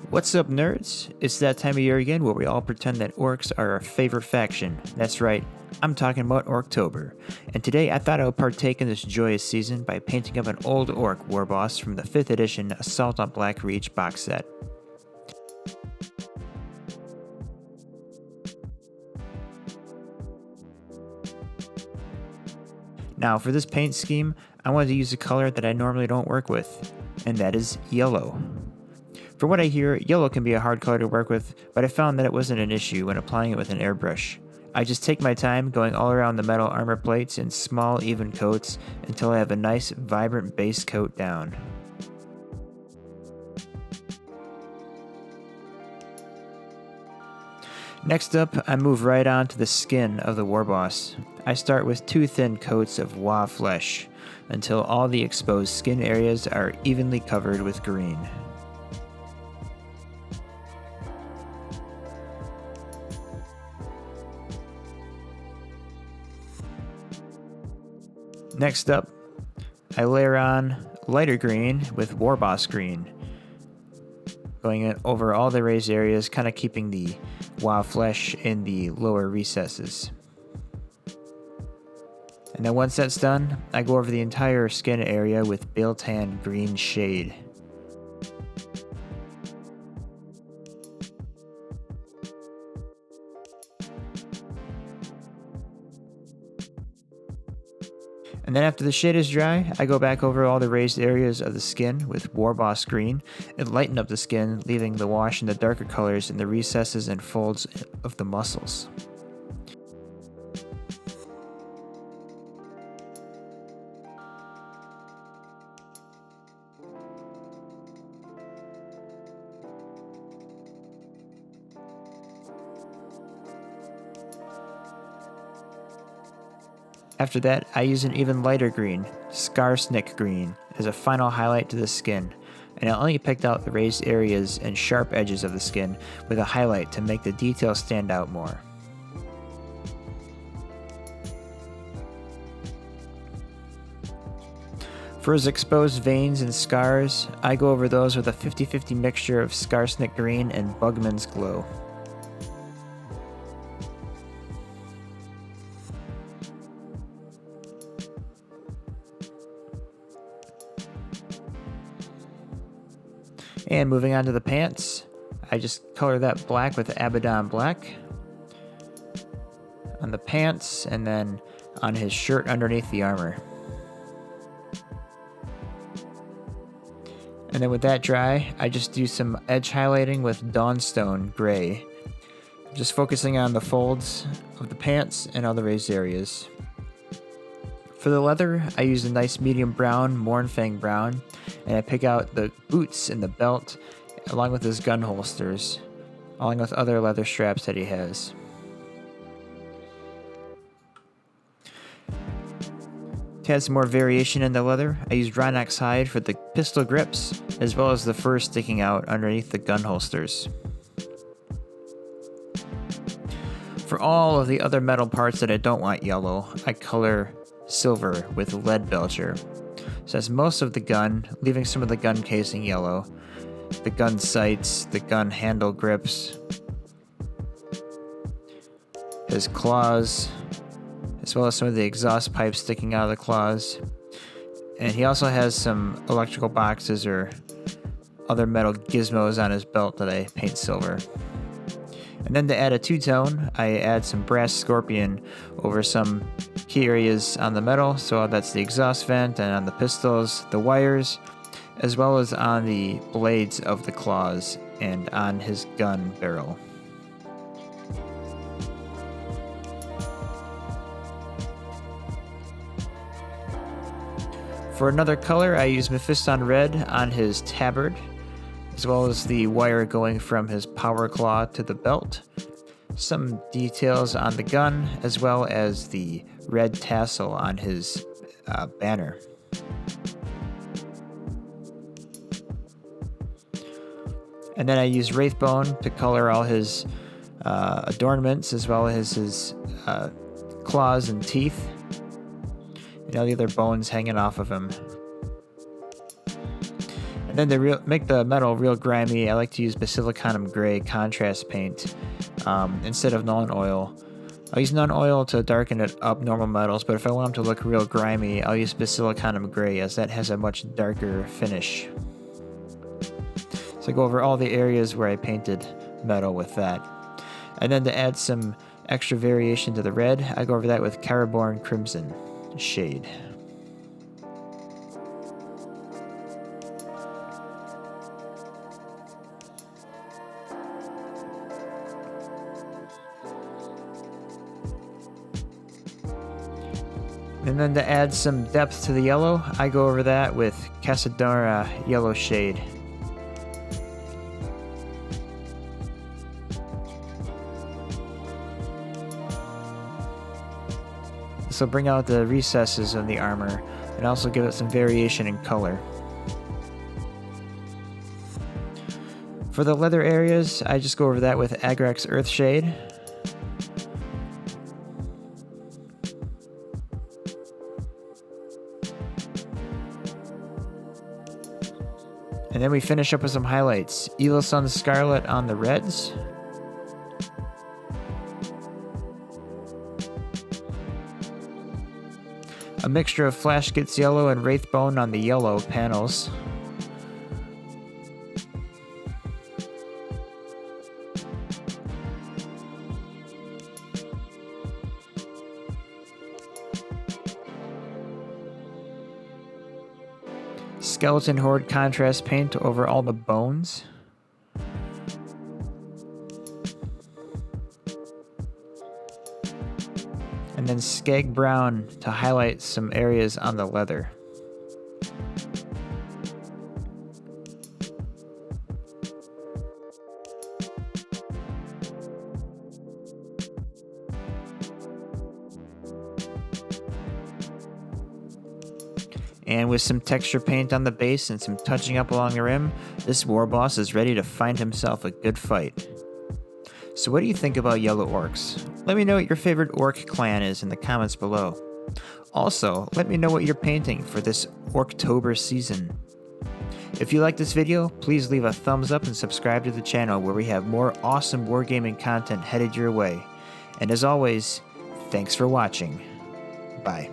What's up, nerds? It's that time of year again where we all pretend that orcs are our favorite faction. That's right, I'm talking about Orktober. And today I thought I would partake in this joyous season by painting up an old Ork Warboss from the 5th edition Assault on Black Reach box set. Now, for this paint scheme, I wanted to use a color that I normally don't work with, and that is yellow. For what I hear, yellow can be a hard color to work with, but I found that it wasn't an issue when applying it with an airbrush. I just take my time going all around the metal armor plates in small, even coats until I have a nice, vibrant base coat down. Next up, I move right on to the skin of the Warboss. I start with 2 thin coats of raw flesh until all the exposed skin areas are evenly covered with green. Next up, I layer on lighter green with Warboss green, going over all the raised areas, kind of keeping the raw flesh in the lower recesses. And then once that's done, I go over the entire skin area with Biltan green shade. And then after the shade is dry, I go back over all the raised areas of the skin with Warboss green and lighten up the skin, leaving the wash in the darker colors in the recesses and folds of the muscles. After that, I use an even lighter green, Skarsnik green, as a final highlight to the skin, and I only picked out the raised areas and sharp edges of the skin with a highlight to make the details stand out more. For his exposed veins and scars, I go over those with a 50-50 mixture of Skarsnik green and Bugman's glow. And moving on to the pants, I just color that black with Abaddon black on the pants and then on his shirt underneath the armor. And then with that dry, I just do some edge highlighting with Dawnstone gray, just focusing on the folds of the pants and all the raised areas. For the leather, I use a nice medium brown, Mournfang brown, and I pick out the boots and the belt, along with his gun holsters, along with other leather straps that he has. To add some more variation in the leather, I used Rhinox hide for the pistol grips, as well as the fur sticking out underneath the gun holsters. For all of the other metal parts that I don't want yellow, I color silver with lead belcher. So that's most of the gun, leaving some of the gun casing yellow, the gun sights, the gun handle grips, his claws, as well as some of the exhaust pipes sticking out of the claws. And he also has some electrical boxes or other metal gizmos on his belt that I paint silver. And then to add a two-tone, I add some brass scorpion over some key areas on the metal, so that's the exhaust vent, and on the pistols, the wires, as well as on the blades of the claws and on his gun barrel. For another color, I use Mephiston red on his tabard, as well as the wire going from his power claw to the belt, some details on the gun, as well as the red tassel on his banner. And then I use Wraithbone to color all his adornments, as well as his claws and teeth, and all the other bones hanging off of him. And then to make the metal real grimy, I like to use Basilicanum Gray contrast paint instead of Nuln Oil. I'll use Nuln Oil to darken it up normal metals, but if I want them to look real grimy, I'll use Basilicanum Gray, as that has a much darker finish. So I go over all the areas where I painted metal with that. And then to add some extra variation to the red, I go over that with Caraborn Crimson shade. And then to add some depth to the yellow, I go over that with Casadora yellow shade. This will bring out the recesses of the armor and also give it some variation in color. For the leather areas, I just go over that with Agrax Earth shade. And then we finish up with some highlights. Evil Sun Scarlet on the reds. A mixture of Flashgitz Yellow and Wraithbone on the yellow panels. Skeleton Horde contrast paint over all the bones. And then Skag Brown to highlight some areas on the leather. And with some texture paint on the base and some touching up along the rim, this Warboss is ready to find himself a good fight. So what do you think about yellow orcs? Let me know what your favorite orc clan is in the comments below. Also, let me know what you're painting for this Orktober season. If you like this video, please leave a thumbs up and subscribe to the channel where we have more awesome wargaming content headed your way. And as always, thanks for watching. Bye.